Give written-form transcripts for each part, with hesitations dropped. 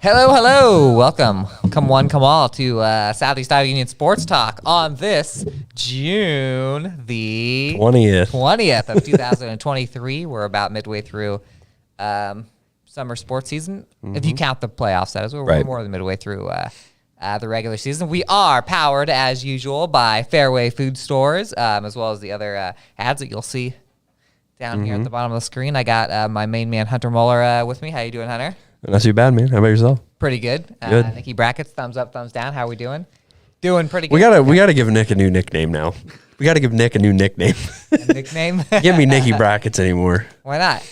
Hello, hello. Welcome. Come one, come all to Southeast Iowa Union Sports Talk on this June the 20th of 2023. We're about midway through summer sports season. If you count the playoffs, that is. We're more than midway through the regular season. We are powered, as usual, by Fairway Food Stores, as well as the other ads that you'll see down here at the bottom of the screen. I got my main man, Hunter Muller, with me. How you doing, Hunter? Not too bad, man. How about yourself? Pretty good. Good. Nikki Brackets, thumbs up, thumbs down. How are we doing? Doing pretty good. We gotta give Nick a new nickname now. We gotta give Nick a new nickname. A nickname? Give me Nicky Brackets anymore. Why not?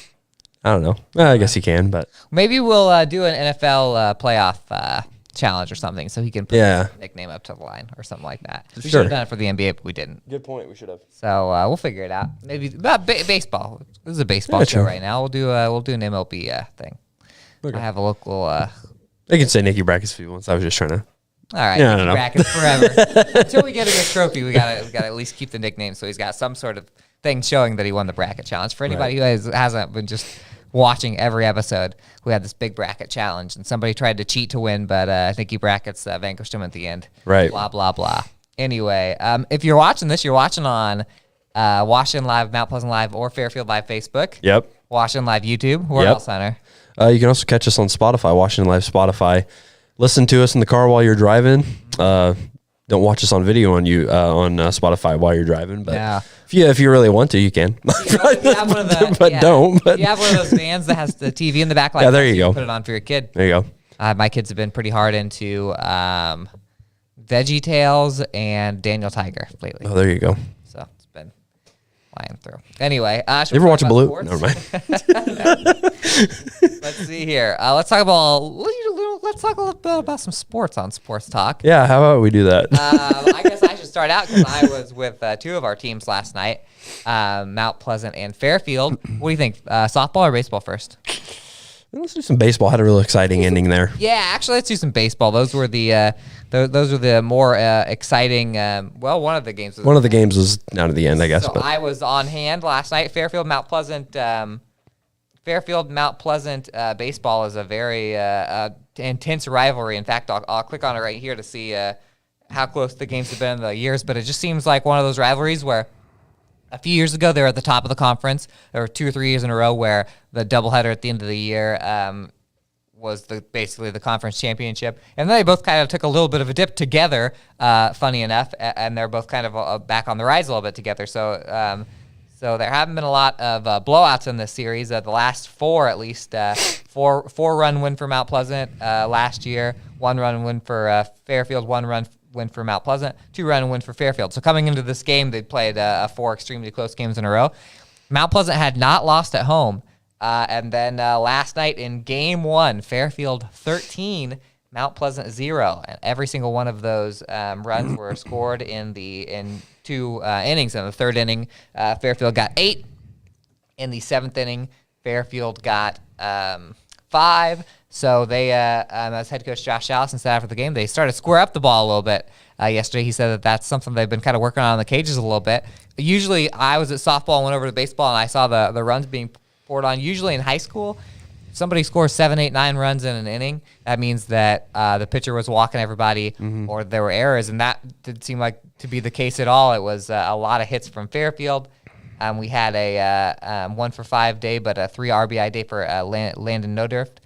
I don't know. Well, I guess he can, but Maybe we'll do an NFL playoff challenge or something so he can put his nickname up to the line or something like that. We should have done it for the NBA, but we didn't. good point. We should have. So we'll figure it out. Maybe baseball. This is a baseball show right now. We'll do an MLB thing. Okay. I have a local. They can say Nicky Brackets if he wants. I was just trying to. All right, Nicky Brackets forever. Until we get a good trophy, we gotta at least keep the nickname so he's got some sort of thing showing that he won the bracket challenge. For anybody who hasn't been just watching every episode, we had this big bracket challenge, and somebody tried to cheat to win, but Nicky Brackets vanquished him at the end. Right. Blah blah blah. Anyway, if you're watching this, you're watching on Washington Live, Mount Pleasant Live, or Fairfield Live Facebook. Yep. Washington Live YouTube. Where else, Hunter? You can also catch us on Spotify, Washington Live Spotify. Listen to us in the car while you're driving. Don't watch us on video on Spotify while you're driving, but if you really want to, you can. Don't. But you have one of those vans that has the TV in the back. There you go. Put it on for your kid. There you go. My kids have been pretty hard into Veggie Tales and Daniel Tiger lately. Oh, there you go. So it's been flying through. Anyway, you ever watch Blue? Never mind. Let's see here. Let's talk a little bit about some sports on Sports Talk. Yeah, how about we do that? I guess I should start out because I was with two of our teams last night, Mount Pleasant and Fairfield. What do you think? Softball or baseball first? Let's do some baseball. Had a real exciting ending there. Yeah, actually, let's do some baseball. Those were the more exciting. One of the games. One of the games was down to the end, I guess. So I was on hand last night. Fairfield Mount Pleasant baseball is a very intense rivalry. In fact, I'll click on it right here to see how close the games have been in the years. But it just seems like one of those rivalries where a few years ago they were at the top of the conference. There were 2 or 3 years in a row where the doubleheader at the end of the year was basically the conference championship. And then they both kind of took a little bit of a dip together, funny enough, and they're both kind of back on the rise a little bit together. So there haven't been a lot of blowouts in this series. The last 4, at least, 4-run win for Mount Pleasant last year, 1-run win for Fairfield, 1-run win for Mount Pleasant, 2-run win for Fairfield. So coming into this game, they played 4 extremely close games in a row. Mount Pleasant had not lost at home. And then last night in Game 1, Fairfield 13, Mount Pleasant 0. And every single one of those runs were scored in 2 innings. In the 3rd inning, Fairfield got 8. In the 7th inning, Fairfield got 5. So they, as head coach Josh Allison said after the game, they started to square up the ball a little bit yesterday. He said that that's something they've been kind of working on in the cages a little bit. Usually, I was at softball and went over to baseball, and I saw the runs being poured on. Usually in high school, if somebody scores 7, 8, 9 runs in an inning, that means that the pitcher was walking everybody or there were errors, and that didn't seem like to be the case at all. It was a lot of hits from Fairfield. We had a 1 for 5 day, but a 3 RBI day for Landon Nodurft.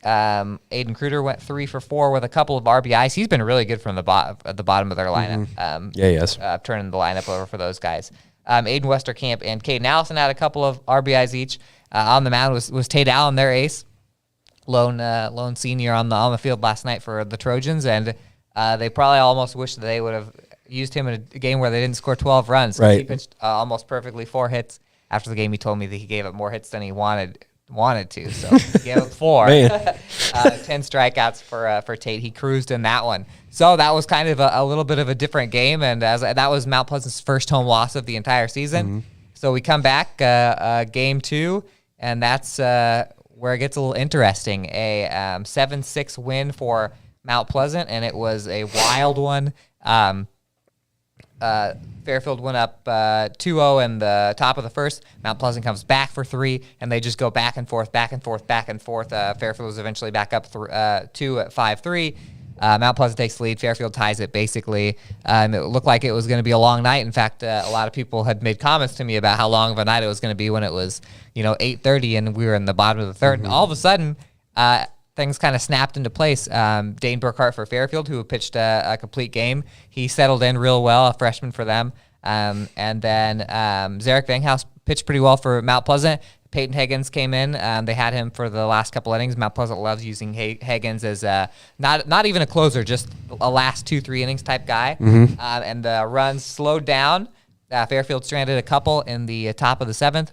Aiden Kruger went 3 for 4 with a couple of RBIs. He's been really good from at the bottom of their lineup. He has. Turning the lineup over for those guys. Aiden Westerkamp and Caden Allison had a couple of RBIs each. On the mound was Tate Allen, their ace, lone senior on the field last night for the Trojans, and they probably almost wish that they would have used him in a game where they didn't score 12 runs. Right. He pitched almost perfectly 4 hits. After the game, he told me that he gave up more hits than he wanted to, so he gave up 4. 10 strikeouts for Tate. He cruised in that one. So that was kind of a little bit of a different game, and that was Mount Pleasant's first home loss of the entire season. So we come back, game 2, and that's where it gets a little interesting. A 7-6 win for Mount Pleasant, and it was a wild one. Fairfield went up 2-0 in the top of the first. Mount Pleasant comes back for 3, and they just go back and forth, back and forth, back and forth. Fairfield was eventually back up 2 at 5-3. Mount Pleasant takes the lead. Fairfield ties it, basically. It looked like it was going to be a long night. In fact, a lot of people had made comments to me about how long of a night it was going to be when it was, 8:30 and we were in the bottom of the third. And all of a sudden, things kind of snapped into place. Dane Burkhart for Fairfield, who pitched a complete game, he settled in real well, a freshman for them. And then Zarek Vanghouse pitched pretty well for Mount Pleasant. Peyton Higgins came in. They had him for the last couple innings. Mount Pleasant loves using Higgins as not even a closer, just a last 2-3 innings type guy. And the runs slowed down. Fairfield stranded a couple in the top of the 7th,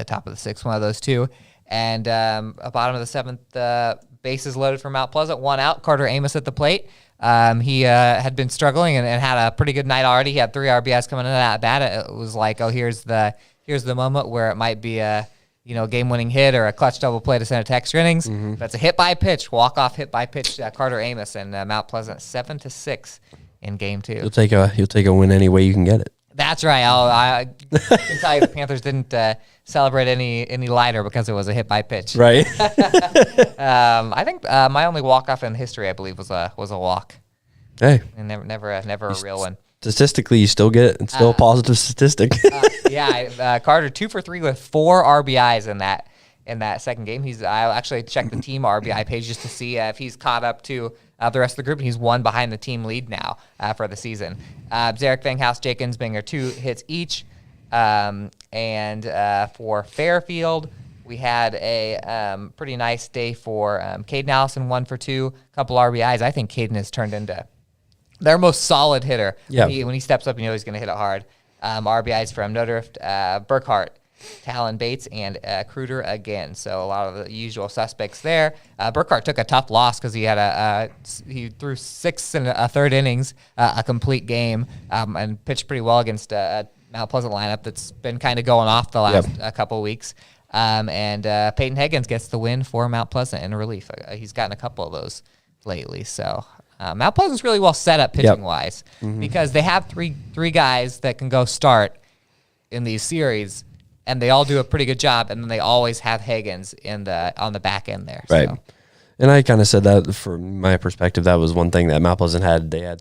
top of the 6th, one of those two. And bottom of the 7th, bases loaded for Mount Pleasant, 1 out. Carter Amos at the plate. He had been struggling and had a pretty good night already. He had 3 RBIs coming in at bat. It was like, here's the moment where it might be a game-winning hit or a clutch double play to send it to extra innings. That's a hit by pitch, walk-off hit by pitch. Carter Amos and Mount Pleasant 7-6 in game 2. You'll take a win any way you can get it. That's right. I can tell you the Panthers didn't celebrate any lighter because it was a hit by pitch. Right. I think my only walk-off in history, I believe, was a walk. Hey. And never a real one. Statistically, you still get it. It's still a positive statistic. Carter 2 for 3 with 4 RBIs in that second game. I actually checked the team RBI page just to see if he's caught up to the rest of the group, and he's 1 behind the team lead now for the season. Zarek Vanghouse, Jake Insbinger, 2 hits each. And for Fairfield, we had a pretty nice day for Caden Allison, 1 for 2, couple RBIs. I think Caden has turned into their most solid hitter. Yeah. When he steps up, he's going to hit it hard. RBIs from Nodrift, Burkhart, Talon Bates, and Kruder again. So a lot of the usual suspects there. Burkhart took a tough loss because he threw 6 and a third innings, a complete game, and pitched pretty well against a Mount Pleasant lineup that's been kind of going off the last couple of weeks. And Peyton Higgins gets the win for Mount Pleasant in relief. He's gotten a couple of those lately. So Mount Pleasant's really well set up pitching-wise because they have three guys that can go start in these series, and they all do a pretty good job, and then they always have Higgins on the back end there. Right. So. And I kind of said that from my perspective, that was one thing that Mount Pleasant had. They had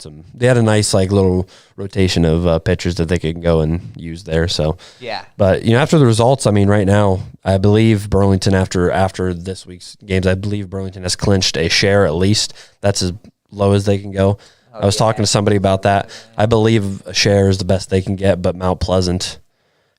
a nice little rotation of pitchers that they could go and use there. So yeah. But after the results, right now, I believe Burlington after this week's games, I believe Burlington has clinched a share at least. That's as low as they can go. I was talking to somebody about that. I believe a share is the best they can get, but Mount Pleasant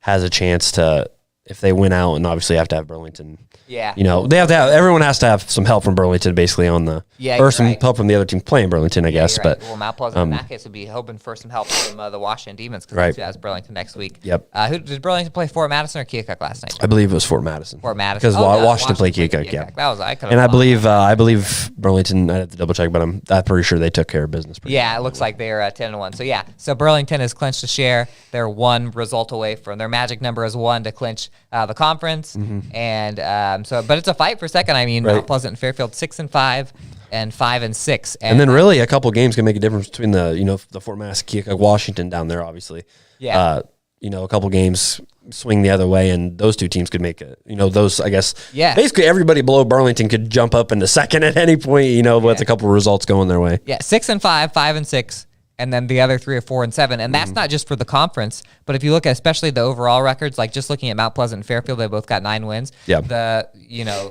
has a chance to, if they win out, and obviously have to have Burlington. Yeah. Everyone has to have some help from Burlington basically on the, or some help from the other team playing Burlington, I guess. Right. But well, Mount Pleasant in that case would be hoping for some help from the Washington Demons because that's Burlington next week. Yep. Who did Burlington play? Fort Madison or Keokuk last night? I believe it was Fort Madison. Fort Madison. Because Washington played Keokuk, yeah. That was I believe Burlington, I have to double check, but I'm pretty sure they took care of business. It looks like they're 10-1. So Burlington has clinched a share. They're 1 result away from their magic number is 1 to clinch the conference. And but it's a fight for second. Mount Pleasant and Fairfield 6-5 and 5-6. And then really a couple games can make a difference between the Fort Madison, Keokuk, Washington down there, obviously. Yeah. A couple games swing the other way, and those two teams could make it. Those, I guess. Yeah. Basically, everybody below Burlington could jump up into second at any point. With a couple results going their way. Yeah, 6-5, 5-6. And then the other 3 are 4-7, and that's not just for the conference. But if you look at especially the overall records, like just looking at Mount Pleasant and Fairfield, they both got 9 wins. Yeah.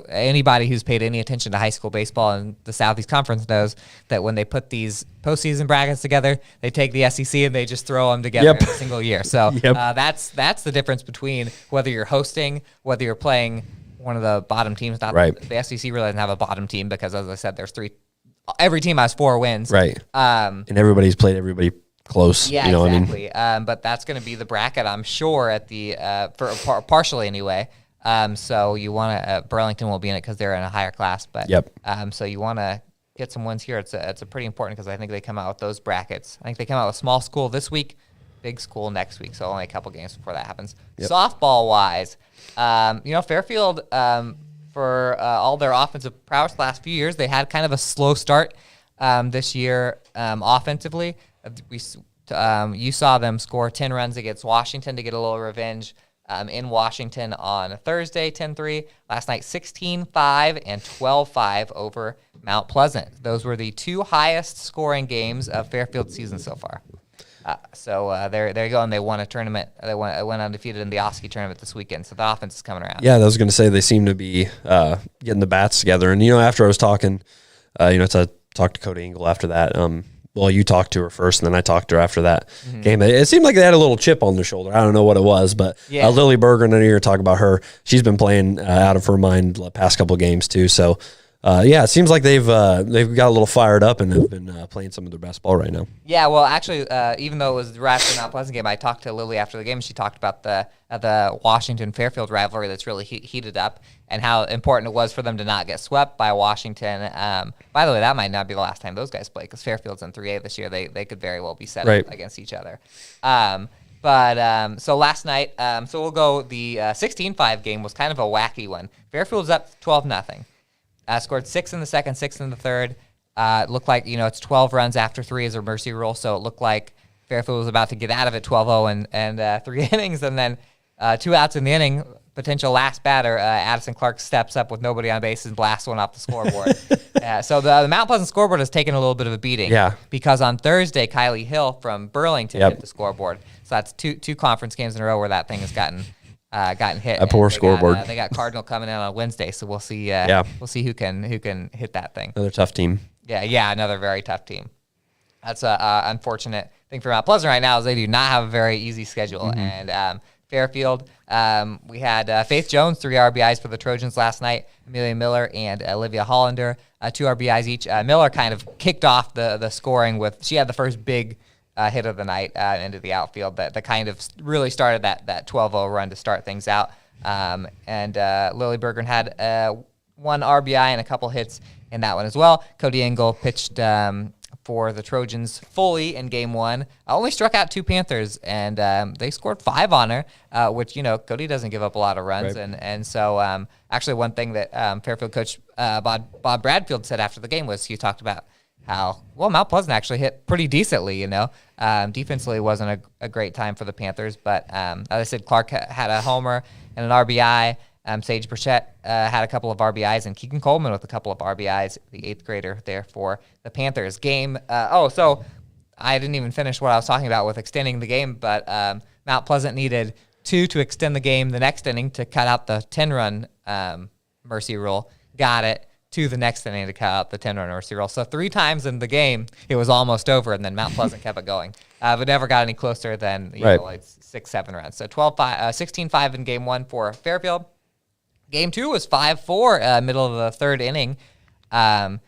Anybody who's paid any attention to high school baseball in the Southeast Conference knows that when they put these postseason brackets together, they take the SEC and they just throw them together in a single year. So that's the difference between whether you're hosting, whether you're playing one of the bottom teams. The SEC really doesn't have a bottom team because, as I said, there's 3. Every team has 4 wins. Right. And everybody's played everybody close. Yeah, exactly. But that's going to be the bracket, I'm sure, at the partially anyway. So you want to Burlington will be in it because they're in a higher class. But so you want to get some wins here. It's a pretty important because I think they come out with those brackets. I think they come out with small school this week, big school next week. So only a couple games before that happens. Softball wise, Fairfield. For all their offensive prowess the last few years, they had kind of a slow start this year offensively. You saw them score 10 runs against Washington to get a little revenge in Washington on Thursday, 10-3. Last night, 16-5 and 12-5 over Mount Pleasant. Those were the two highest scoring games of Fairfield's season so far. So there you go, and they won a tournament. They went undefeated in the Oski tournament this weekend, so the offense is coming around. Yeah, I was going to say they seem to be getting the bats together. And, after I was talking, to talk to Cody Engel after that, well, you talked to her first, and then I talked to her after that game. It seemed like they had a little chip on their shoulder. I don't know what it was, but Lily Berger, and I hear talk about her. She's been playing out of her mind the past couple of games too. So, it seems like they've got a little fired up and have been playing some of their best ball right now. Yeah, well, actually, even though it was right after the Mount Pleasant game, I talked to Lily after the game. She talked about the Washington-Fairfield rivalry that's really heated up and how important it was for them to not get swept by Washington. By the way, that might not be the last time those guys play because Fairfield's in 3A this year. They could very well be set up against each other. So last night, so we'll go the 16-5 game was kind of a wacky one. Fairfield's up 12-0. Scored 6 in the second, 6 in the third. It looked like, it's 12 runs after 3 as a mercy rule, so it looked like Fairfield was about to get out of it 12-0 and 3 innings, and then 2 outs in the inning. Potential last batter, Addison Clark steps up with nobody on base and blasts one off the scoreboard. So the Mount Pleasant scoreboard has taken a little bit of a beating. Yeah. Because on Thursday, Kylie Hill from Burlington hit the scoreboard. So that's two conference games in a row where that thing has gotten hit. A poor scoreboard. They got Cardinal coming in on Wednesday, so we'll see. We'll see who can hit that thing. Another tough team. Yeah, another very tough team. That's a unfortunate thing for Mount Pleasant right now is they do not have a very easy schedule. And Fairfield, we had Faith Jones, 3 RBIs for the Trojans last night. Amelia Miller and Olivia Hollander, 2 RBIs each. Miller kind of kicked off the scoring she had the first big hit of the night into the outfield that kind of really started that 12-0 run to start things out. And Lily Berggren had 1 RBI and a couple hits in that one as well. Cody Engel pitched for the Trojans fully in game 1. Only struck out 2 Panthers, and they scored 5 on her, which, Cody doesn't give up a lot of runs. Right. And so actually one thing that Fairfield coach Bob Bradfield said after the game was he talked about how, Mount Pleasant actually hit pretty decently, Defensively wasn't a great time for the Panthers, but as I said, Clark had a homer and an RBI. Sage Burchett had a couple of RBIs, and Keegan Coleman with a couple of RBIs, the 8th grader there for the Panthers. Game, so I didn't even finish what I was talking about with extending the game, but Mount Pleasant needed 2 to extend the game the next inning to cut out the 10-run mercy rule. Got it. 2 the next inning to cut out the 10-run mercy rule. So 3 times in the game, it was almost over, and then Mount Pleasant kept it going. But never got any closer than 6-7 runs. So 16-5 in game 1 for Fairfield. Game 2 was 5-4, middle of the 3rd inning. Bottom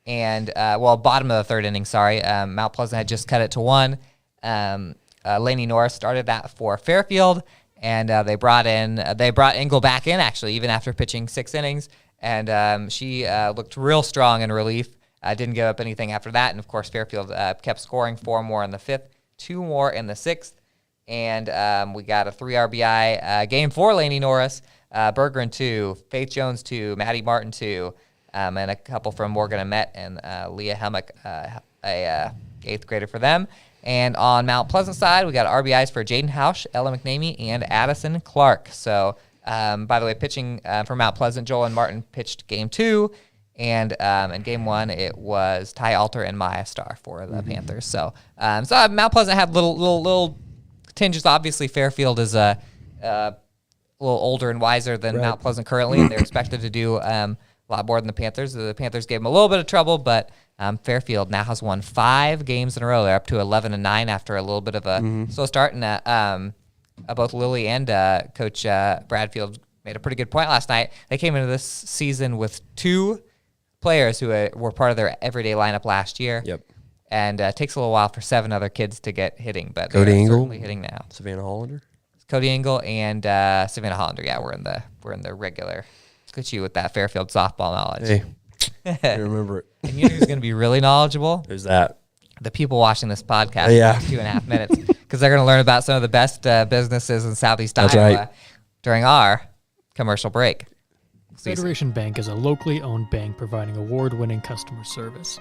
of the 3rd inning, sorry. Mount Pleasant had just cut it to 1. Lainey Norris started that for Fairfield, and they brought Engel back in, actually, even after pitching 6 innings. And she looked real strong in relief. Didn't give up anything after that. And, of course, Fairfield kept scoring 4 more in the 5th, 2 more in the 6th. And we got a 3 RBI game for Lainey Norris. Berggren 2, Faith Jones 2, Maddie Martin 2, and a couple from Morgan Amet and Leah Helmick, a 8th grader for them. And on Mount Pleasant side, we got RBIs for Jaden Hausch, Ella McNamee, and Addison Clark. So, by the way, pitching for Mount Pleasant, Joel and Martin pitched game 2, and in game 1, it was Ty Alter and Maya Starr for the Panthers. So, Mount Pleasant had little tinges. Obviously, Fairfield is a little older and wiser than Mount Pleasant currently, and they're expected to do a lot more than the Panthers. The Panthers gave them a little bit of trouble, but Fairfield now has won 5 games in a row. They're up to 11-9 after a little bit of a slow start, and both Lily and Coach Bradfield made a pretty good point last night. They came into this season with 2 players who were part of their everyday lineup last year. Yep. And it takes a little while for 7 other kids to get hitting, but they're certainly hitting now. Savannah Hollander? Cody Engel and Savannah Hollander. Yeah, we're in the regular. Look at you with that Fairfield softball knowledge. Hey, I remember it. And you know who's going to be really knowledgeable? Who's that? The people watching this podcast in 2.5 minutes, because they're going to learn about some of the best businesses in Southeast Iowa during our commercial break. Federation Bank is a locally owned bank providing award-winning customer service.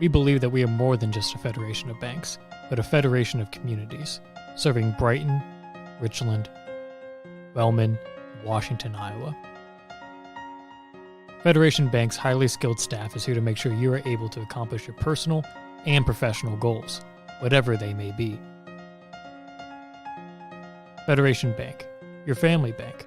We believe that we are more than just a federation of banks, but a federation of communities, serving Brighton, Richland, Wellman, and Washington, Iowa. Federation Bank's highly skilled staff is here to make sure you are able to accomplish your personal and professional goals, whatever they may be. Federation Bank, your family bank.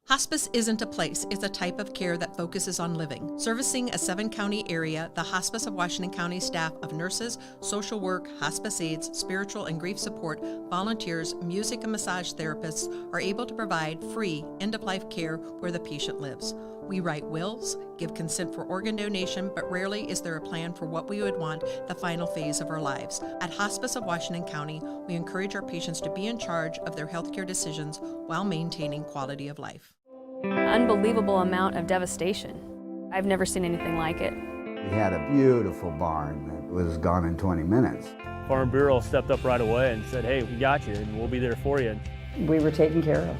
Hospice isn't a place, it's a type of care that focuses on living. Servicing a 7-county area, the Hospice of Washington County staff of nurses, social work, hospice aides, spiritual and grief support, volunteers, music and massage therapists are able to provide free end-of-life care where the patient lives. We write wills, give consent for organ donation, but rarely is there a plan for what we would want the final phase of our lives. At Hospice of Washington County, we encourage our patients to be in charge of their healthcare decisions while maintaining quality of life. Unbelievable amount of devastation. I've never seen anything like it. We had a beautiful barn that was gone in 20 minutes. Farm Bureau stepped up right away and said, hey, we got you and we'll be there for you. We were taken care of.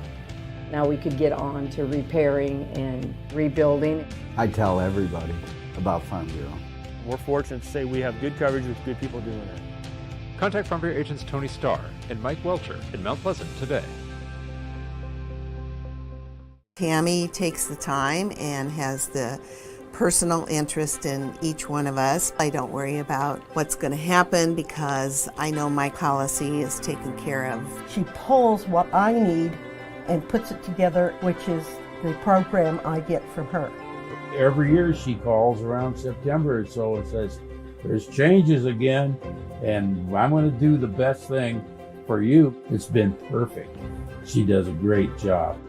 Now we could get on to repairing and rebuilding. I tell everybody about Farm Bureau. We're fortunate to say we have good coverage with good people doing it. Contact Farm Bureau agents Tony Starr and Mike Welcher in Mount Pleasant today. Tammy takes the time and has the personal interest in each one of us. I don't worry about what's going to happen because I know my policy is taken care of. She pulls what I need and puts it together, which is the program I get from her. Every year she calls around September or so and says, there's changes again, and I'm going to do the best thing for you. It's been perfect. She does a great job.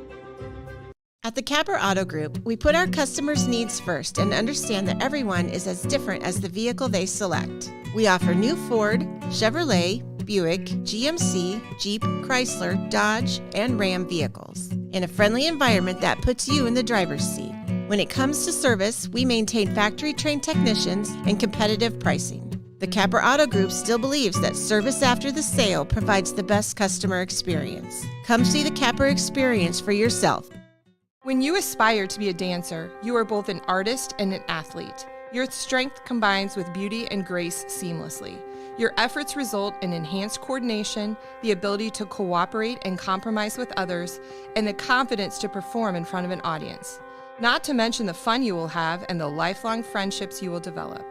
At the Capper Auto Group, we put our customers' needs first and understand that everyone is as different as the vehicle they select. We offer new Ford, Chevrolet, Buick, GMC, Jeep, Chrysler, Dodge, and Ram vehicles in a friendly environment that puts you in the driver's seat. When it comes to service, we maintain factory-trained technicians and competitive pricing. The Capper Auto Group still believes that service after the sale provides the best customer experience. Come see the Capper experience for yourself. When you aspire to be a dancer, you are both an artist and an athlete. Your strength combines with beauty and grace seamlessly. Your efforts result in enhanced coordination, the ability to cooperate and compromise with others, and the confidence to perform in front of an audience. Not to mention the fun you will have and the lifelong friendships you will develop.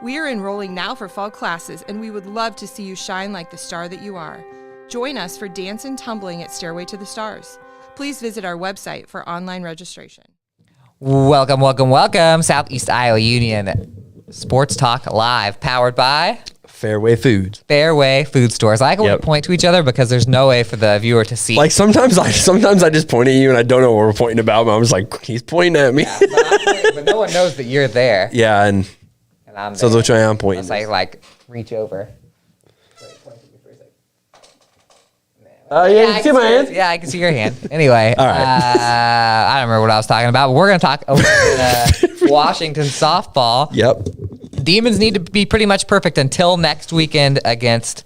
We are enrolling now for fall classes, and we would love to see you shine like the star that you are. Join us for Dance and Tumbling at Stairway to the Stars. Please visit our website for online registration. Welcome, welcome, welcome. Southeast Iowa Union Sports Talk Live, powered by Fairway Foods. Fairway Food Stores. I like when we point to each other because there's no way for the viewer to see. Like sometimes I just point at you and I don't know what we're pointing about, but I'm just like, he's pointing at me. Yeah, but no one knows that you're there. Yeah, and I'm so there. that's why I'm pointing. Unless I like reach over. Yeah, you can see my hand. Yeah, I can see your hand. Anyway, all right. I don't remember what I was talking about, but we're going to talk Washington softball. Yep. Demons need to be pretty much perfect until next weekend against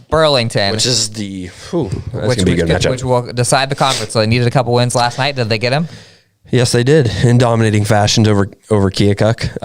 Burlington. Which is that's going to be a good matchup. Which will decide the conference. So they needed a couple wins last night. Did they get them? Yes, they did in dominating fashions over Keokuk.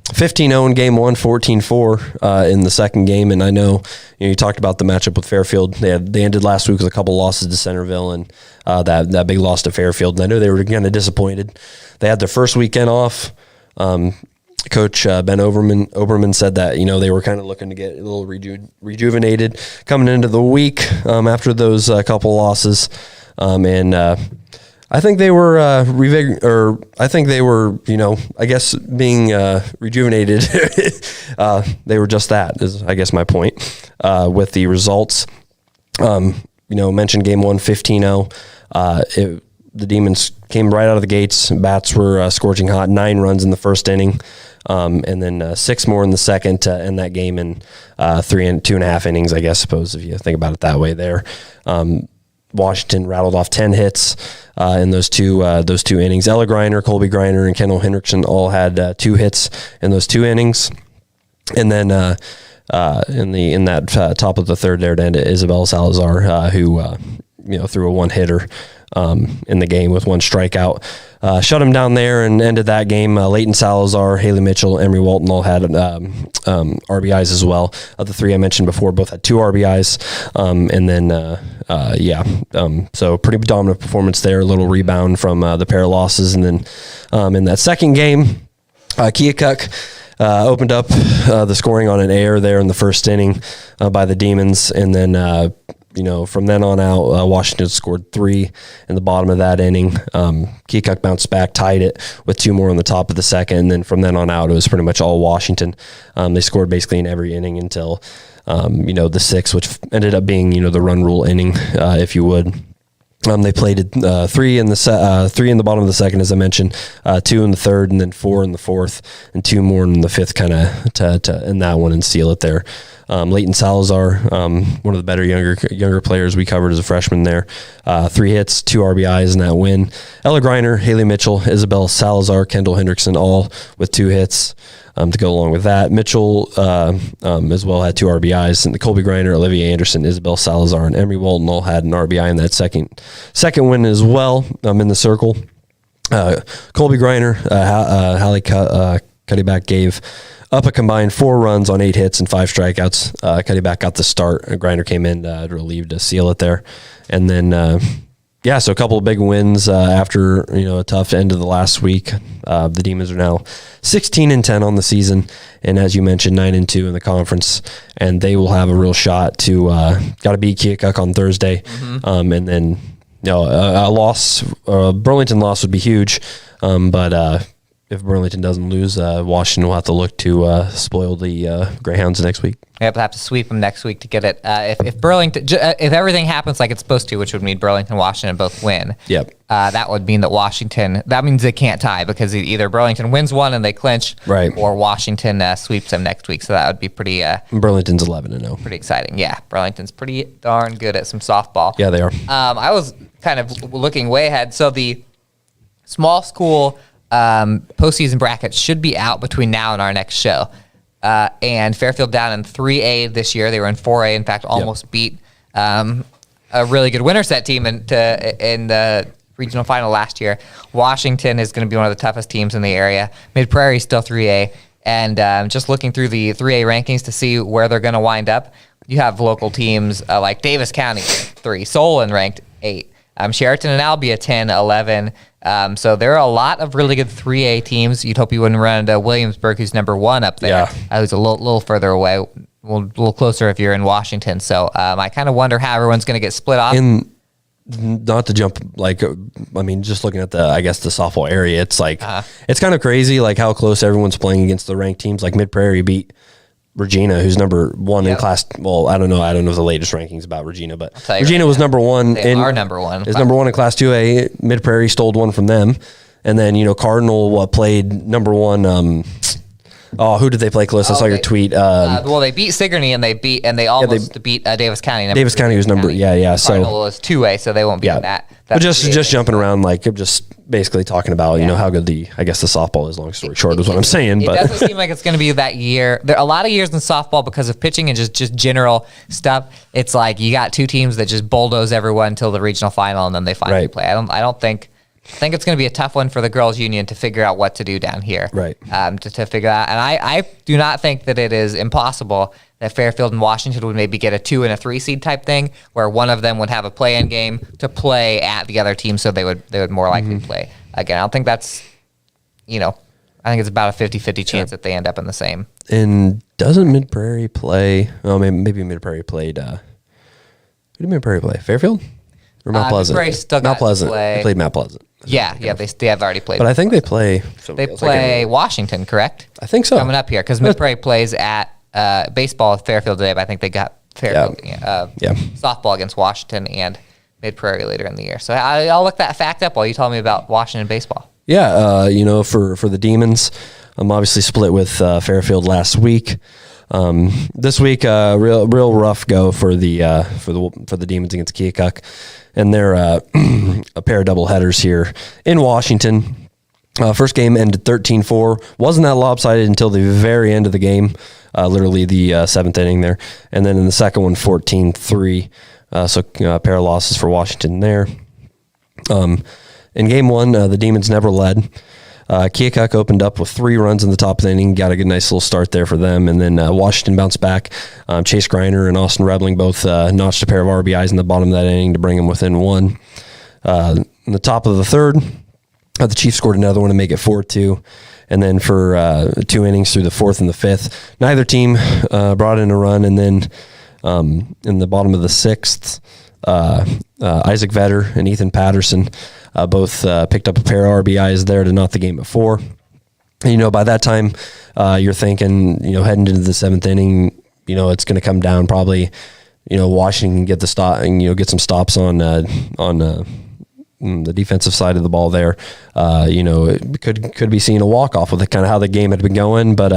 15-0 in game one, 14-4 in the second game. And I know you talked about the matchup with Fairfield. They ended last week with a couple losses to Centerville and that big loss to Fairfield. And I know they were kind of disappointed. They had their first weekend off. Coach Ben Oberman said that they were kind of looking to get a little rejuvenated coming into the week after those couple losses. I think they were being rejuvenated. They were just that, is I guess my point with the results. Mentioned game one, 15-0. The Demons came right out of the gates. Bats were scorching hot, 9 runs in the first inning, and then 6 more in the second to end that game in 2.5 innings, I guess, suppose, if you think about it that way there. Washington rattled off 10 hits in those two innings. Ella Griner, Colby Griner, and Kendall Hendrickson all had 2 hits in those 2 innings. And then in that top of the third there to end it, Isabel Salazar, who threw a 1-hitter in the game with one strikeout. Shut him down there and ended that game. Leighton Salazar, Haley Mitchell, Emery Walton all had RBIs as well. The three I mentioned before both had 2 RBIs. So pretty dominant performance there. A little rebound from the pair of losses. And then in that second game, Keokuk opened up the scoring on an error there in the first inning by the Demons. And then from then on out, Washington scored 3 in the bottom of that inning. Keokuk bounced back, tied it with 2 more on the top of the second. And then from then on out, it was pretty much all Washington. They scored basically in every inning until, the 6th, which ended up being, the run rule inning, if you would. They played 3 in the bottom of the second, as I mentioned, 2 in the third, and then 4 in the fourth, and 2 more in the fifth, kind of to end that one and seal it there. Leighton Salazar, one of the better younger players we covered as a freshman there. 3 hits, 2 RBIs in that win. Ella Griner, Haley Mitchell, Isabel Salazar, Kendall Hendrickson, all with 2 hits. To go along with that, Mitchell as well had 2 RBIs, and Colby Griner, Olivia Anderson, Isabel Salazar, and Emery Walton all had an RBI in that second win as well. In the circle, Colby Griner, Hallie Cuddyback gave up a combined 4 runs on 8 hits and 5 strikeouts. Cuddyback got the start. Griner came in to relieve to seal it there, and then. So a couple of big wins after a tough end of the last week. The Demons are now 16-10 on the season, and as you mentioned, 9-2 in the conference, and they will have a real shot to got to beat Keokuk on Thursday, and then a loss, Burlington loss would be huge, but if Burlington doesn't lose, Washington will have to look to spoil the Greyhounds next week. We have to sweep them next week to get it. If Burlington, if everything happens like it's supposed to, which would mean Burlington and Washington both win. Yep. That would mean that Washington. That means they can't tie because either Burlington wins one and they clinch, right, or Washington sweeps them next week. So that would be pretty. Burlington's 11-0. Pretty exciting. Yeah, Burlington's pretty darn good at some softball. Yeah, they are. I was kind of looking way ahead. So the small school postseason brackets should be out between now and our next show. And Fairfield down in 3A this year. They were in 4A. In fact, almost beat a really good Winterset team in the regional final last year. Washington is going to be one of the toughest teams in the area. Mid-Prairie is still 3A. And just looking through the 3A rankings to see where they're going to wind up, you have local teams like Davis County, 3. Solon ranked 8. Sheraton and Albia, 10, 11. So there are a lot of really good 3A teams. You'd hope you wouldn't run into Williamsburg, who's number 1 up there. Who's a little further away, a little closer if you're in Washington. So I kind of wonder how everyone's going to get split off. And not to jump, just looking at the softball area, it's it's kind of crazy, how close everyone's playing against the ranked teams. Like Mid-Prairie beat Regina, who's number 1 in class. Well, I don't know the latest rankings about Regina, but Regina was number 1. They are number 1. Is number 1 in class 2A. Mid-Prairie stole 1 from them. And then, Cardinal played number 1. Who did they play close? I saw your tweet. They beat Sigourney and they almost beat Davis County. Davis County was number, so Cardinal was 2A, so they won't be in that. But just jumping around, just basically talking about, how good the softball is, long story short, is what I'm saying. It doesn't seem like it's going to be that year. There are a lot of years in softball because of pitching and just general stuff. It's like you got 2 teams that just bulldoze everyone until the regional final and then they finally play. I think it's going to be a tough one for the girls' union to figure out what to do down here. Right. To figure out. And I do not think that it is impossible that Fairfield and Washington would maybe get a 2 and a 3 seed type thing where one of them would have a play-in game to play at the other team, so they would more likely play. Again, I don't think that's, I think it's about a 50-50 chance that they end up in the same. And doesn't Mid-Prairie play, maybe Mid-Prairie played, who did Mid-Prairie play? Fairfield? Or Mount Pleasant? Mid-Prairie still got Mount Pleasant. To play. They played Mount Pleasant. Yeah, they have already played. But I think they play. They play Washington, correct? I think so. Coming up here because Mid-Prairie plays at baseball at Fairfield today, but I think they got Fairfield softball against Washington and Mid-Prairie later in the year. So I'll look that fact up while you tell me about Washington baseball. Yeah, for the Demons, I'm obviously split with Fairfield last week. This week, real rough go for the Demons against Keokuk, and they're a pair of double headers here in Washington. First game ended 13-4. Wasn't that lopsided until the very end of the game, literally the 7th inning there, and then in the second one, 14-3. So a pair of losses for Washington there. In game one, the Demons never led. Keokuk opened up with 3 runs in the top of the inning, got a good, nice little start there for them, and then Washington bounced back. Chase Greiner and Austin Rebling both notched a pair of RBIs in the bottom of that inning to bring them within 1. In the top of the third, the Chiefs scored another one to make it 4-2. And then for 2 innings through the 4th and the 5th, neither team brought in a run. And then in the bottom of the 6th, Isaac Vetter and Ethan Patterson both picked up a pair of RBIs there to knot the game at 4. And, by that time, you're thinking, heading into the 7th inning, it's going to come down probably, Washington can get the stop and, get some stops on the defensive side of the ball there. It could be seeing a walk-off with kind of how the game had been going, but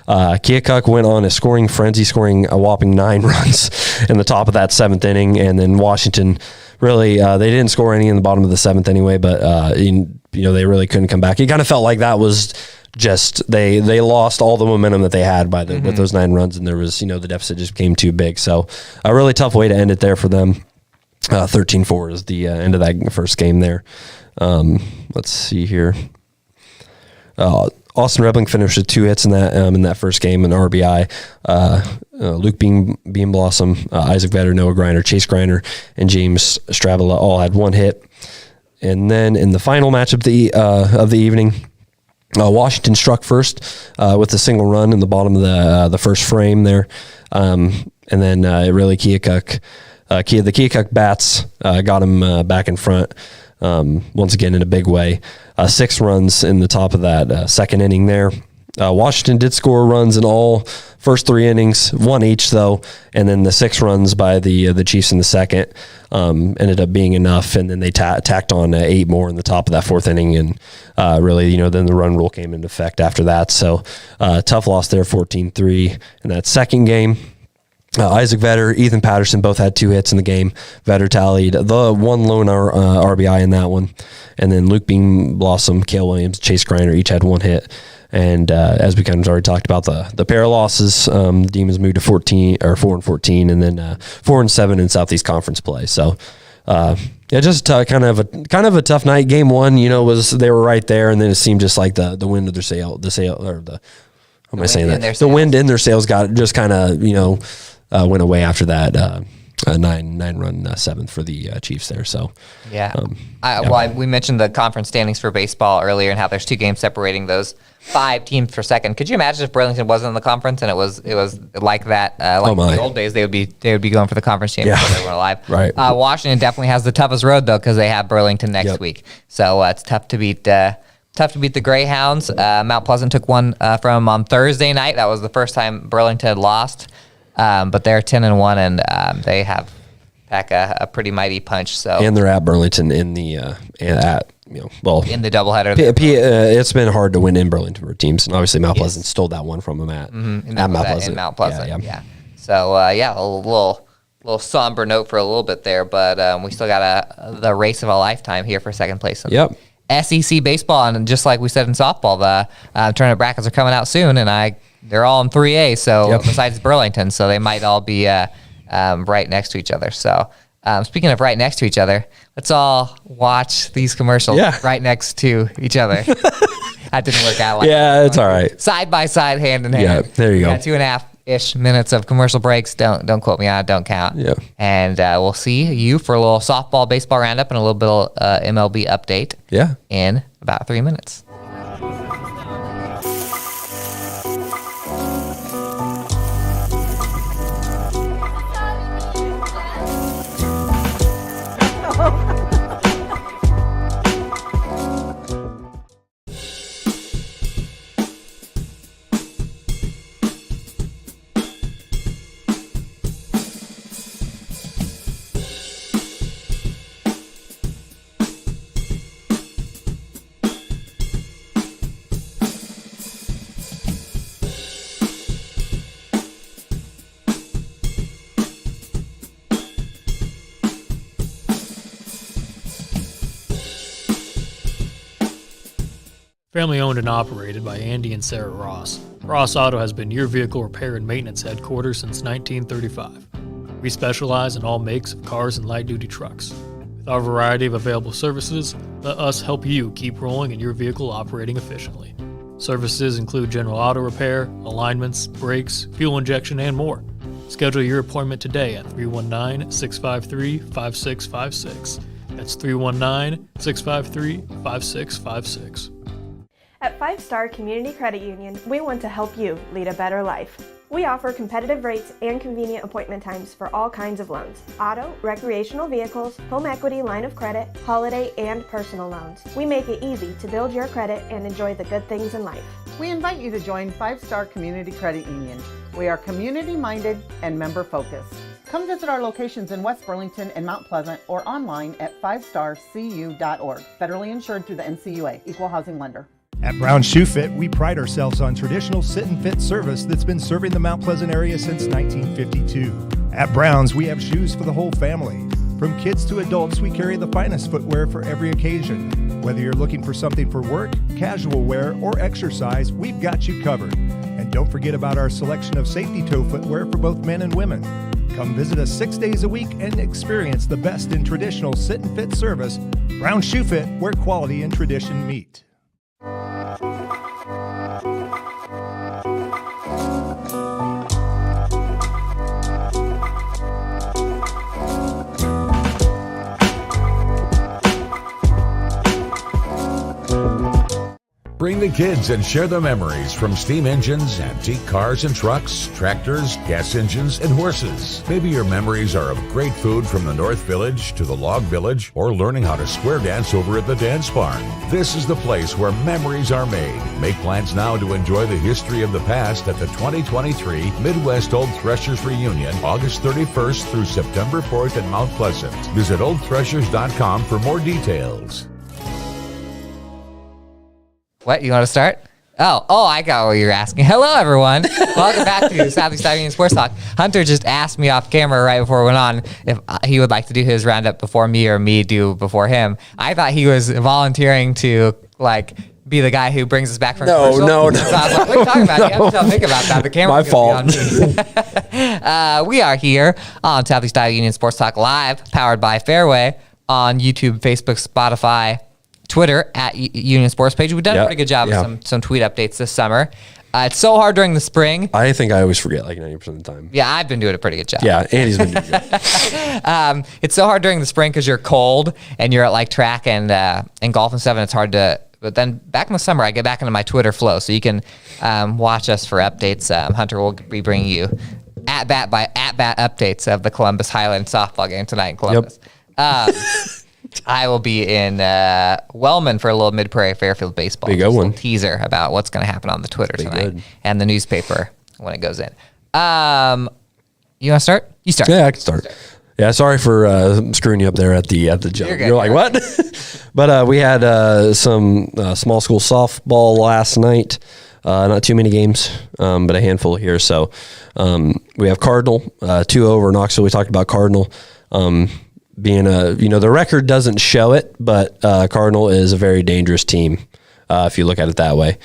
Keokuk went on a scoring frenzy, scoring a whopping 9 runs in the top of that 7th inning, and then Washington really, they didn't score any in the bottom of the 7th anyway, but they really couldn't come back. It kind of felt like that was just they lost all the momentum that they had with those 9 runs, and there was the deficit just became too big. So a really tough way to end it there for them. 13-4 is the end of that first game there. Let's see here. Austin Rebling finished with 2 hits in that first game, an RBI. Luke Beam Blossom, Isaac Vetter, Noah Greiner, Chase Greiner, and James Stravella all had 1 hit. And then in the final match of the evening, Washington struck first with a single run in the bottom of the first frame there, and then really Keokuk. The Keokuk bats got him back in front once again in a big way. 6 runs in the top of that second inning there. Washington did score runs in all first 3 innings, 1 each though, and then the 6 runs by the Chiefs in the second ended up being enough, and then they tacked on 8 more in the top of that 4th inning, and really, then the run rule came into effect after that. So tough loss there, 14-3 in that second game. Isaac Vetter, Ethan Patterson both had 2 hits in the game. Vetter tallied the 1 lone RBI in that one. And then Luke Beam Blossom, Cale Williams, Chase Greiner each had 1 hit. And as we kind of already talked about the pair of losses, the Demons moved to 4-14, and then 4-7 in Southeast Conference play. So just kind of a tough night. Game 1, they were right there, and then it seemed just like the wind of their sail, the wind in their sails got just kind of went away after that 9-run 7th for the Chiefs there. So we mentioned the conference standings for baseball earlier and how there's 2 games separating those 5 teams for second. Could you imagine if Burlington wasn't in the conference and it was like that? In the old days, they would be going for the conference championship. They weren't alive. Right. Washington definitely has the toughest road though because they have Burlington next week. So it's tough to beat. Tough to beat the Greyhounds. Mount Pleasant took one from on Thursday night. That was the first time Burlington had lost. But they're 10-1, and they have pack a pretty mighty punch. So and they're at Burlington in the in the doubleheader. It's been hard to win in Burlington for teams, and obviously Mount Pleasant stole that one from them at Mount Pleasant. Yeah. So a little somber note for a little bit there, but we still got the race of a lifetime here for second place. SEC baseball, and just like we said in softball, the tournament brackets are coming out soon, and they're all in 3A. So besides Burlington, so they might all be right next to each other. So speaking of right next to each other, let's all watch these commercials right next to each other. That didn't work out. It's all right. Side by side, hand in hand. Yeah, there you go. 2.5-ish minutes of commercial breaks. Don't quote me on it. Don't count. Yeah. And we'll see you for a little softball, baseball roundup, and a little bit of MLB update. Yeah. In about 3 minutes. Family owned and operated by Andy and Sarah Ross, Ross Auto has been your vehicle repair and maintenance headquarters since 1935. We specialize in all makes of cars and light-duty trucks. With With our variety of available services, let us help you keep rolling and your vehicle operating efficiently. Services include general auto repair, alignments, brakes, fuel injection, and more. Schedule your appointment today at 319-653-5656. That's 319-653-5656. At 5 Star Community Credit Union, we want to help you lead a better life. We offer competitive rates and convenient appointment times for all kinds of loans: auto, recreational vehicles, home equity, line of credit, holiday, and personal loans. We make it easy to build your credit and enjoy the good things in life. We invite you to join 5 Star Community Credit Union. We are community-minded and member-focused. Come visit our locations in West Burlington and Mount Pleasant or online at 5starcu.org. Federally insured through the NCUA, Equal Housing Lender. At Brown Shoe Fit, we pride ourselves on traditional sit and fit service that's been serving the Mount Pleasant area since 1952. At Brown's, we have shoes for the whole family. From kids to adults, we carry the finest footwear for every occasion. Whether you're looking for something for work, casual wear, or exercise, we've got you covered. And don't forget about our selection of safety toe footwear for both men and women. Come visit us 6 days a week and experience the best in traditional sit and fit service. Brown Shoe Fit, where quality and tradition meet. Bring the kids and share the memories from steam engines, antique cars and trucks, tractors, gas engines, and horses. Maybe your memories are of great food from the North Village to the Log Village, or learning how to square dance over at the Dance Barn. This is the place where memories are made. Make plans now to enjoy the history of the past at the 2023 Midwest Old Threshers Reunion, August 31st through September 4th in Mount Pleasant. Visit oldthreshers.com for more details. What, you want to start? Oh, I got what you're asking. Hello, everyone. Welcome back to Southeast Iowa Union Sports Talk. Hunter just asked me off camera right before we went on if he would like to do his roundup before me or me do before him. I thought he was volunteering to, be the guy who brings us back from commercial. No. So I was like, what are you talking about? You have to think about that. The camera's going to be on me. We are here on Southeast Iowa Union Sports Talk Live, powered by Fairway, on YouTube, Facebook, Spotify, Twitter at Union Sports Page. We've done a pretty good job of some tweet updates this summer. It's so hard during the spring. I think I always forget 90% of the time. Yeah, I've been doing a pretty good job. Yeah, Andy's been doing good. It's so hard during the spring because you're cold and you're at track and golf and stuff, and it's hard to. But then back in the summer, I get back into my Twitter flow, so you can watch us for updates. Hunter will be bringing you at-bat updates of the Columbus Highland softball game tonight in Columbus. Yep. I will be in Wellman for a little Mid-Prairie Fairfield baseball. Big one. Teaser about what's going to happen on the Twitter tonight and the newspaper when it goes in. You want to start? You start. Yeah, I can start. Yeah, sorry for screwing you up there at the jump. You're like, what? But we had some small school softball last night. Not too many games, but a handful here. So we have Cardinal 2 over Knoxville. We talked about Cardinal. Being the record doesn't show it, but Cardinal is a very dangerous team if you look at it that way.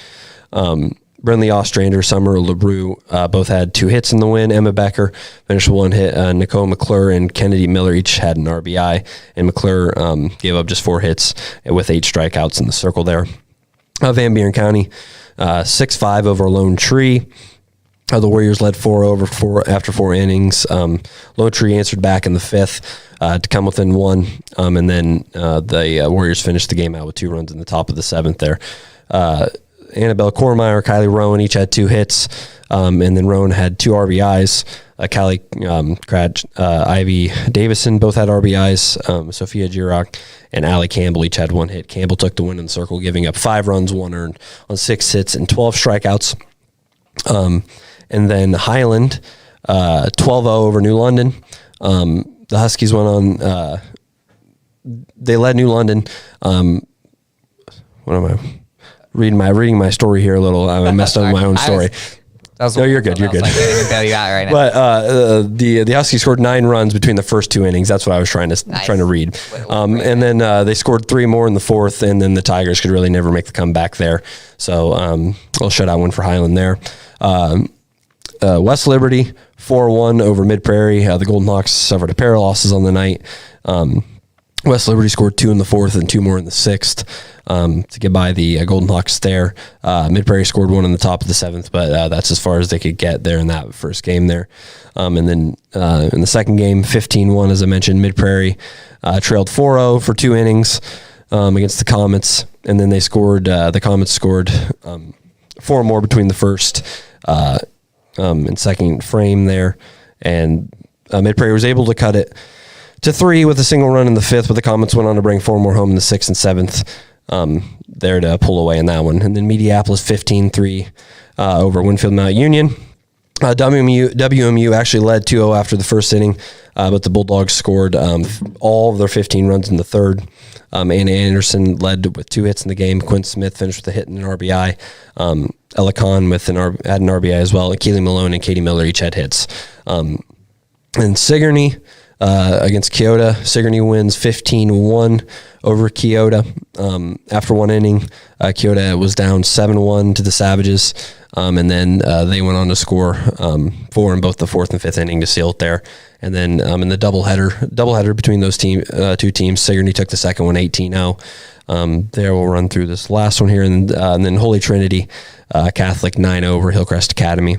Brinley Ostrander, Summer LeBrew both had 2 hits in the win. Emma Becker finished 1 hit. Nicole McClure and Kennedy Miller each had an RBI, and McClure gave up just 4 hits with 8 strikeouts in the circle there. Van Buren County 6-5 over Lone Tree. The Warriors led 4 after 4 innings. Lone Tree answered back in the 5th to come within 1, and then the Warriors finished the game out with 2 runs in the top of the 7th there. Annabelle Cormeyer, Kylie Rowan each had 2 hits, and then Rowan had 2 RBIs. Callie Cratch, Ivy Davison both had RBIs. Sophia Girock and Allie Campbell each had 1 hit. Campbell took the win in the circle, giving up 5 runs, 1 earned on 6 hits and 12 strikeouts. And then Highland, 12-0 over New London. The Huskies went on, they led New London. What am I reading my story here a little? I messed up my own story. No, you're good. You're good. Bail you out right now. But the Huskies scored 9 runs between the first 2 innings. That's what I was trying to read. And then they scored 3 more in the 4th, and then the Tigers could really never make the comeback there. So a little shutout win for Highland there. West Liberty 4-1 over Mid Prairie. The Golden Hawks suffered a pair of losses on the night. West Liberty scored 2 in the 4th and 2 more in the 6th to get by the Golden Hawks there. Mid Prairie scored 1 in the top of the 7th, but that's as far as they could get there in that first game there. And then in the second game, 15-1, as I mentioned, Mid Prairie trailed 4-0 for 2 innings against the Comets, and then they scored. The Comets scored 4 more between the first and second frame there, and Mid Prairie was able to cut it to 3 with a single run in the 5th, but the Comets went on to bring 4 more home in the 6th and 7th there to pull away in that one. And then Mediapolis 15-3 over Winfield Mount Union. WMU actually led 2-0 after the first inning, but the Bulldogs scored all of their 15 runs in the 3rd. Anna Anderson led with 2 hits in the game. Quinn Smith finished with a hit and an RBI. Ella Khan had an RBI as well. And Keely Malone and Katie Miller each had hits. And Sigourney against Keota. Sigourney wins 15-1 over Keota. After 1 inning, Keota was down 7-1 to the Savages. And then they went on to score 4 in both the 4th and 5th inning to seal it there. And then in the doubleheader between those two teams, Sigourney took the second one 18-0. There we'll run through this last one here. And then Holy Trinity Catholic 9-0 over Hillcrest Academy.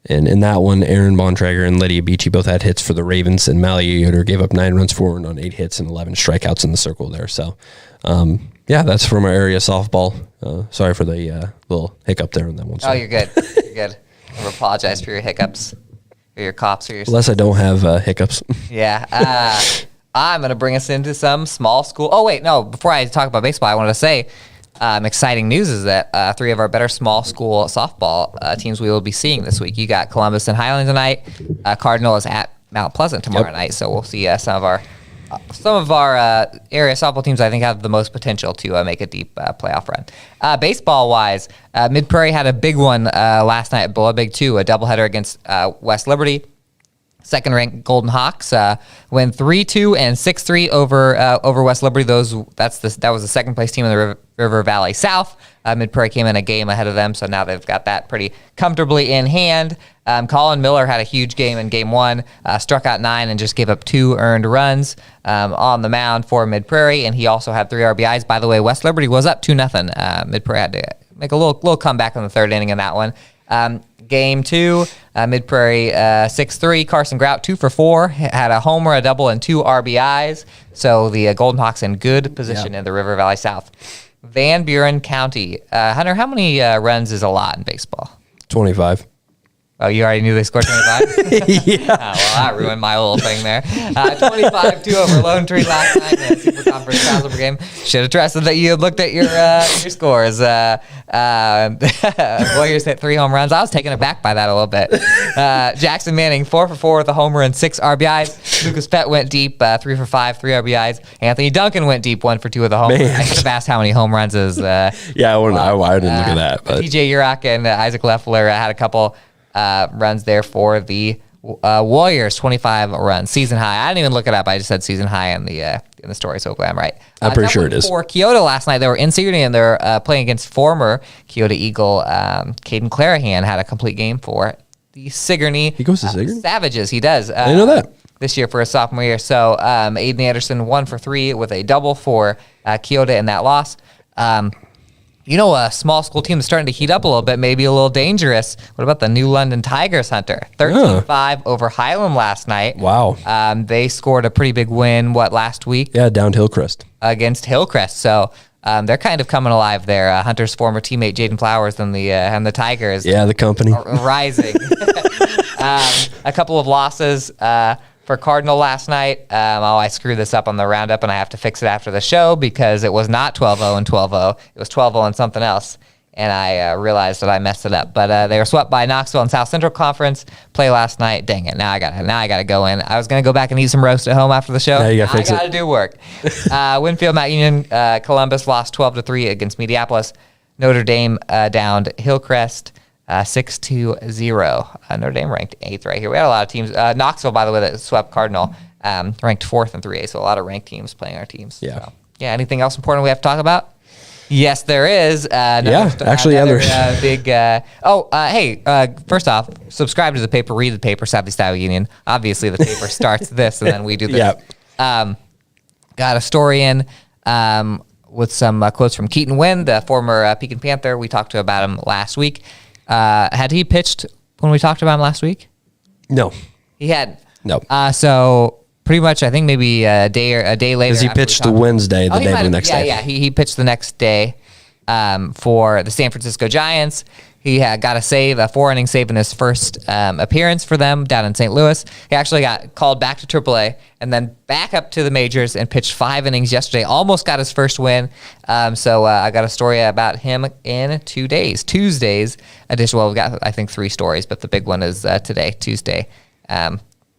And in that one, Aaron Bontrager and Lydia Beachy both had hits for the Ravens, and Malia Yoder gave up 9 runs forward on 8 hits and 11 strikeouts in the circle there. So, yeah, that's from our area softball. Sorry for the little hiccup there on that one. Oh, you're good. You're good. I apologize for your hiccups, or your coughs, or your... Unless I don't have hiccups. Yeah. I'm going to bring us into some small school. Oh, wait, no. Before I talk about baseball, I wanted to say exciting news is that 3 of our better small school softball teams we will be seeing this week. You got Columbus and Highland tonight. Cardinal is at Mount Pleasant tomorrow night, so we'll see some of our area softball teams I think have the most potential to make a deep playoff run. Baseball-wise, Mid Prairie had a big one last night at Bulla Big 2, a doubleheader against West Liberty. Second-ranked Golden Hawks win 3-2 and 6-3 over West Liberty. That was the second-place team in the River Valley South. Mid Prairie came in a game ahead of them, so now they've got that pretty comfortably in hand. Colin Miller had a huge game in Game 1, struck out 9 and just gave up 2 earned runs on the mound for Mid Prairie, and he also had 3 RBIs. By the way, West Liberty was up 2-0. Mid Prairie had to make a little comeback in the 3rd inning in that one. Game 2, Mid Prairie 6-3. Carson Grout 2 for 4, had a homer, a double, and 2 RBIs. So the Golden Hawks in good position in the River Valley South. Van Buren County. Hunter, how many runs is a lot in baseball? 25. Oh, you already knew they scored 25? Yeah. Well, that ruined my little thing there. 25-2 over Lone Tree last night in a Super Conference Caliber game. Should have trusted that you had looked at your scores. Warriors hit 3 home runs. I was taken aback by that a little bit. Jackson Manning, 4 for 4 with a homer and 6 RBIs. Lucas Pett went deep, 3 for 5, 3 RBIs. Anthony Duncan went deep, 1 for 2 with a homer. I should have asked how many home runs is. Yeah, I didn't look at that. But. TJ Urach and Isaac Leffler had a couple runs there for the Warriors, 25 runs, season high. I didn't even look it up. I just said season high in the story, so hopefully I'm right. I'm pretty sure it is. For Keota last night, they were in Sigourney and they're playing against former Keota Eagle. Caden Clarahan had a complete game for the Sigourney. He goes to Sigourney? Savages. He does. I didn't know that. This year for his sophomore year. So Aiden Anderson 1 for 3 with a double for Keota in that loss. A small school team that's starting to heat up a little bit, maybe a little dangerous. What about the New London Tigers, Hunter? 13-5 over Highland last night. Wow. They scored a pretty big win, last week? Yeah, down Hillcrest. Against Hillcrest. So they're kind of coming alive there. Hunter's former teammate, Jaden Flowers, and the Tigers. Yeah, the company. Rising. A couple of losses for Cardinal last night. I screwed this up on the roundup, and I have to fix it after the show because it was not 12-0 and 12-0. It was 12-0 and something else, and I realized that I messed it up. But they were swept by Knoxville and South Central Conference. Play last night. Dang it! Now I gotta go in. I was gonna go back and eat some roast at home after the show. Now you gotta fix it. I gotta do work. Winfield Mount Union, Columbus lost 12-3 against Mediapolis. Notre Dame downed Hillcrest 6-0. Notre Dame ranked 8th right here. We had a lot of teams. Knoxville, by the way, that swept Cardinal, ranked 4th and 3A. So a lot of ranked teams playing our teams. Yeah. So, anything else important we have to talk about? Yes, there is. Big. First off, subscribe to the paper, read the paper, Southeast Iowa Union. Obviously, the paper starts this, and then we do this. Yep. Got a story in with some quotes from Keaton Wynn, the former Pekin Panther. We talked about him last week. Had he pitched when we talked about him last week? No. He had. No. So pretty much, I think maybe a day later. Because he pitched the Wednesday, the day of the next day. Yeah, he pitched the next day for the San Francisco Giants. He had got a 4-inning save in his first appearance for them down in St. Louis. He actually got called back to AAA and then back up to the majors and pitched 5 innings yesterday. Almost got his first win. So I got a story about him in 2 days. Tuesday's edition. Well, we've got, I think, 3 stories, but the big one is today, Tuesday,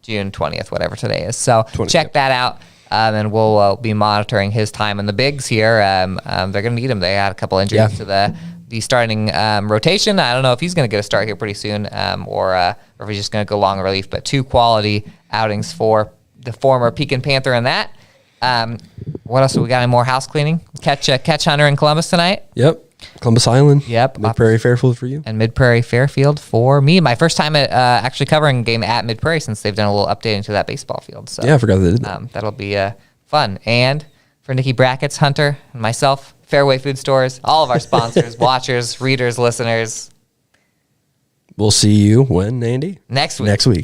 June 20th, whatever today is. So check that out. And we'll be monitoring his time in the bigs here. They're going to need him. They had a couple injuries to the starting rotation. I don't know if he's going to get a start here pretty soon or if he's just going to go long relief, but 2 quality outings for the former Pekin Panther in that. What else? We got any more house cleaning? Catch Hunter in Columbus tonight? Yep. Columbus Island. Yep. Mid-Prairie Fairfield for you. And Mid-Prairie Fairfield for me. My first time at actually covering a game at Mid-Prairie since they've done a little updating to that baseball field. So yeah, I forgot they did that. That'll be fun. And for Nikki Brackett's, Hunter, and myself, Fairway Food Stores, all of our sponsors, watchers, readers, listeners. We'll see you when, Andy? Next week. Next week.